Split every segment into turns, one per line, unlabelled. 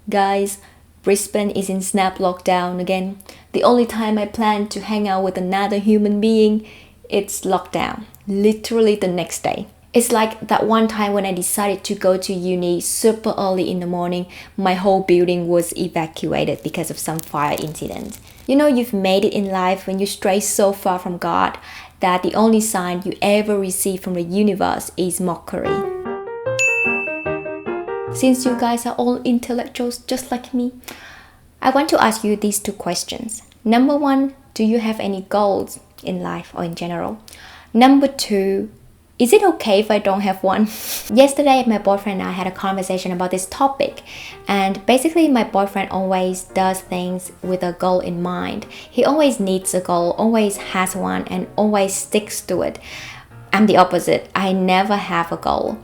Guys, Brisbane is in snap lockdown again. The only time I plan to hang out with another human being, it's lockdown. Literally the next day. It's like that one time when I decided to go to uni super early in the morning, my whole building was evacuated because of some fire incident. You know, you've made it in life when you stray so far from God that the only sign you ever receive from the universe is mockery. Since you guys are all intellectuals just like me, I want to ask you these two questions. Number one, do you have any goals in life or in general? Number two, is it okay if I don't have one? Yesterday, my boyfriend and I had a conversation about this topic. And basically, my boyfriend always does things with a goal in mind. He always needs a goal, always has one, and always sticks to it. I'm the opposite. I never have a goal.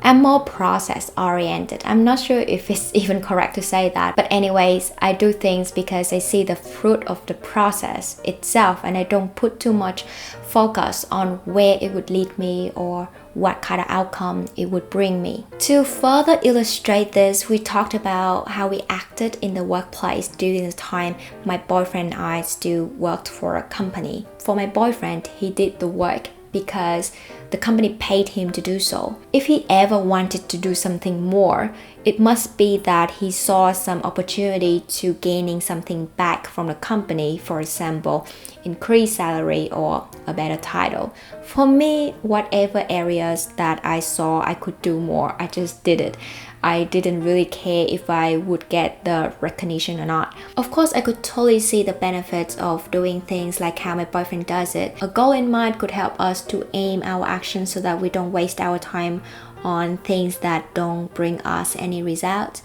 I'm more process oriented. I'm not sure if it's even correct to say that. But anyways, I do things because I see the fruit of the process itself and I don't put too much focus on where it would lead me or what kind of outcome it would bring me. To further illustrate this, we talked about how we acted in the workplace during the time my boyfriend and I still worked for a company. For my boyfriend, he did the work because the company paid him to do so. If he ever wanted to do something more, it must be that he saw some opportunity to gaining something back from the company, for example, increased salary or a better title. For me, whatever areas that I saw I could do more, I just did it. I didn't really care if I would get the recognition or not. Of course, I could totally see the benefits of doing things like how my boyfriend does it. A goal in mind could help us to aim our actions so that we don't waste our time on things that don't bring us any results.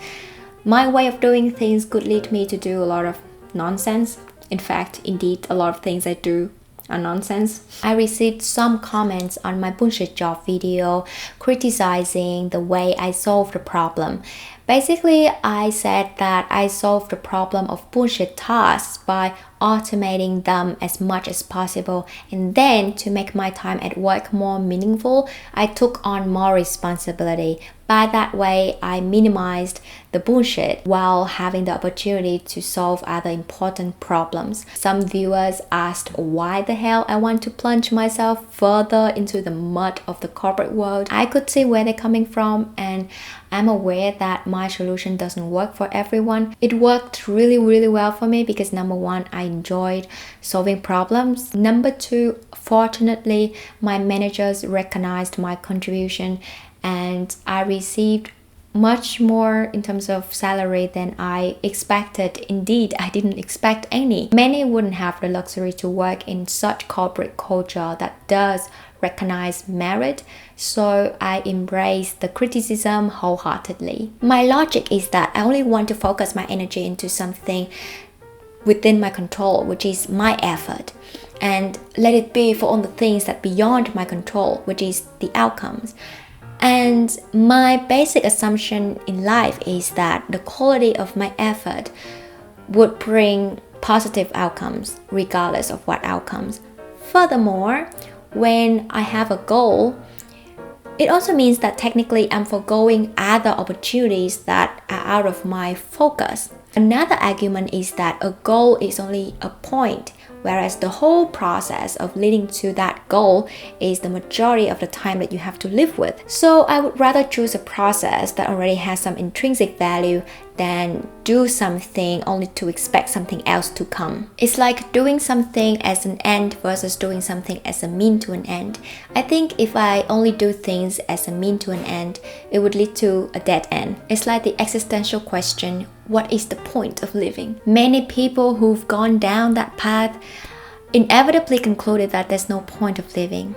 My way of doing things could lead me to do a lot of nonsense. In fact, indeed, a lot of things I do are nonsense. I received some comments on my bullshit job video criticizing the way I solved the problem. Basically, I said that I solved the problem of bullshit tasks by automating them as much as possible, and then to make my time at work more meaningful, I took on more responsibility. By that way, I minimized the bullshit while having the opportunity to solve other important problems. Some viewers asked why the hell I want to plunge myself further into the mud of the corporate world. I could see where they're coming from, and I'm aware that my solution doesn't work for everyone. It worked really well for me because number one, I enjoyed solving problems. Number two, fortunately, my managers recognized my contribution and I received much more in terms of salary than I expected. Indeed, I didn't expect any. Many wouldn't have the luxury to work in such corporate culture that does recognize merit, so I embrace the criticism wholeheartedly. My logic is that I only want to focus my energy into something within my control, which is my effort, and let it be for all the things that beyond my control, which is the outcomes. And my basic assumption in life is that the quality of my effort would bring positive outcomes regardless of what outcomes. Furthermore, when I have a goal, it also means that technically I'm foregoing other opportunities that are out of my focus. Another argument is that a goal is only a point, whereas the whole process of leading to that goal is the majority of the time that you have to live with. So I would rather choose a process that already has some intrinsic value than do something only to expect something else to come. It's like doing something as an end versus doing something as a mean to an end. I think if I only do things as a mean to an end, it would lead to a dead end. It's like the existential question, what is the point of living? Many people who've gone down that path inevitably concluded that there's no point of living.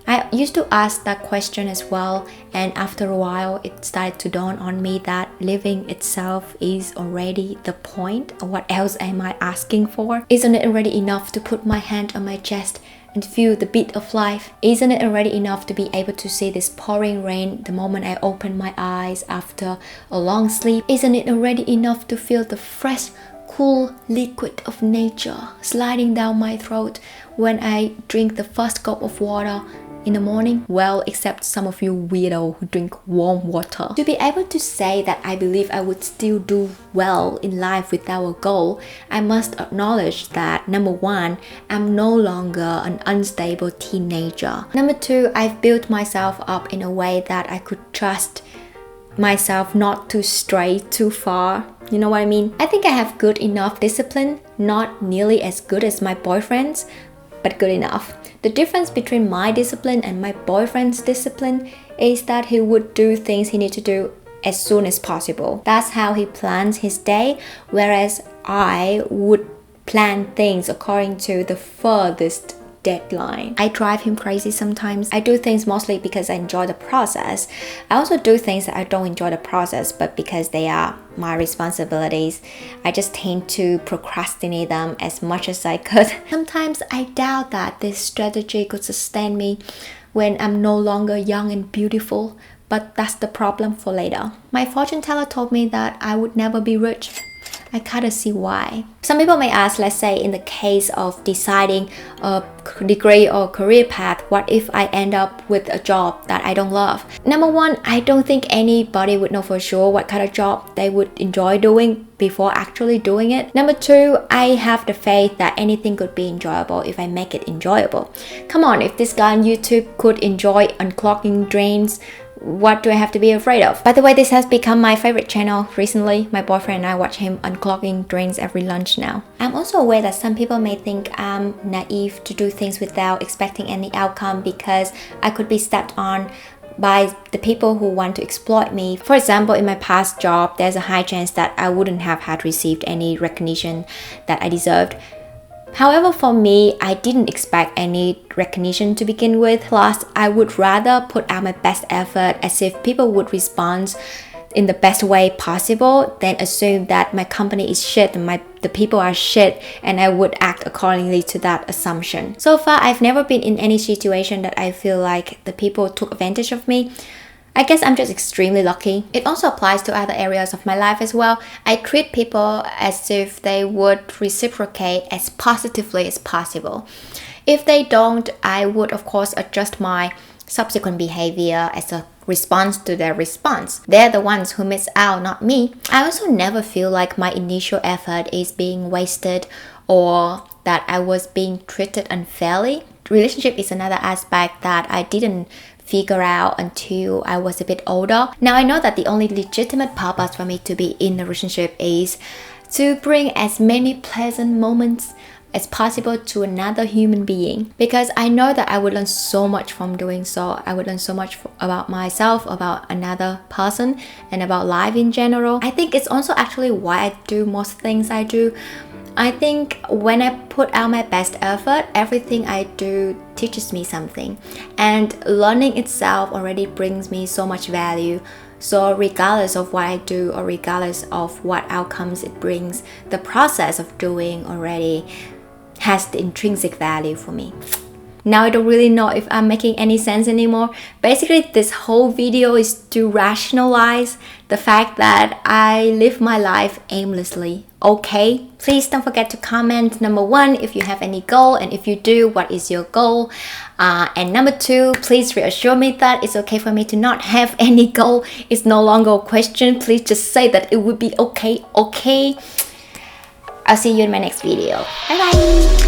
I used to ask that question as well, and after a while it started to dawn on me that living itself is already the point. What else am I asking for? Isn't it already enough to put my hand on my chest and feel the beat of life? Isn't it already enough to be able to see this pouring rain the moment I open my eyes after a long sleep? Isn't it already enough to feel the fresh, cool liquid of nature sliding down my throat when I drink the first cup of water in the morning? Well, except some of you weirdo who drink warm water. To be able to say that I believe I would still do well in life without a goal, I must acknowledge that number one, I'm no longer an unstable teenager. Number two, I've built myself up in a way that I could trust myself not to stray too far. You know what I mean? I think I have good enough discipline, not nearly as good as my boyfriend's, but good enough. The difference between my discipline and my boyfriend's discipline is that he would do things he needs to do as soon as possible. That's how he plans his day, whereas I would plan things according to the furthest deadline. I drive him crazy sometimes. I do things mostly because I enjoy the process. I also do things that I don't enjoy the process, but because they are my responsibilities, I just tend to procrastinate them as much as I could. Sometimes I doubt that this strategy could sustain me when I'm no longer young and beautiful, but that's the problem for later. My fortune teller told me that I would never be rich. I kind of see why. Some people may ask, let's say in the case of deciding a degree or career path, what if I end up with a job that I don't love? Number one, I don't think anybody would know for sure what kind of job they would enjoy doing before actually doing it. Number two, I have the faith that anything could be enjoyable if I make it enjoyable. Come on, if this guy on YouTube could enjoy unclogging drains, what do I have to be afraid of? By the way, this has become my favorite channel recently. My boyfriend and I watch him unclogging drains every lunch now. I'm also aware that some people may think I'm naive to do things without expecting any outcome because I could be stepped on by the people who want to exploit me. For example, in my past job, there's a high chance that I wouldn't have had received any recognition that I deserved. However, for me, I didn't expect any recognition to begin with. Plus, I would rather put out my best effort as if people would respond in the best way possible than assume that my company is shit and the people are shit, and I would act accordingly to that assumption. So far, I've never been in any situation that I feel like the people took advantage of me. I guess I'm just extremely lucky. It also applies to other areas of my life as well. I treat people as if they would reciprocate as positively as possible. If they don't, I would of course adjust my subsequent behavior as a response to their response. They're the ones who miss out, not me. I also never feel like my initial effort is being wasted or that I was being treated unfairly. Relationship is another aspect that I didn't figure out until I was a bit older. Now I know that the only legitimate purpose for me to be in a relationship is to bring as many pleasant moments as possible to another human being, because I know that I would learn so much from doing so. I would learn so much about myself, about another person, and about life in general. I think it's also actually why I do most things I do. I think when I put out my best effort, everything I do teaches me something, and learning itself already brings me so much value. So regardless of what I do or regardless of what outcomes it brings, the process of doing already has the intrinsic value for me. Now I don't really know if I'm making any sense anymore. Basically, this whole video is to rationalize the fact that I live my life aimlessly. Okay? Please don't forget to comment, number one, if you have any goal, and if you do, what is your goal? And number two, please reassure me that it's okay for me to not have any goal. It's no longer a question. Please just say that it would be okay, okay? I'll see you in my next video. Bye bye!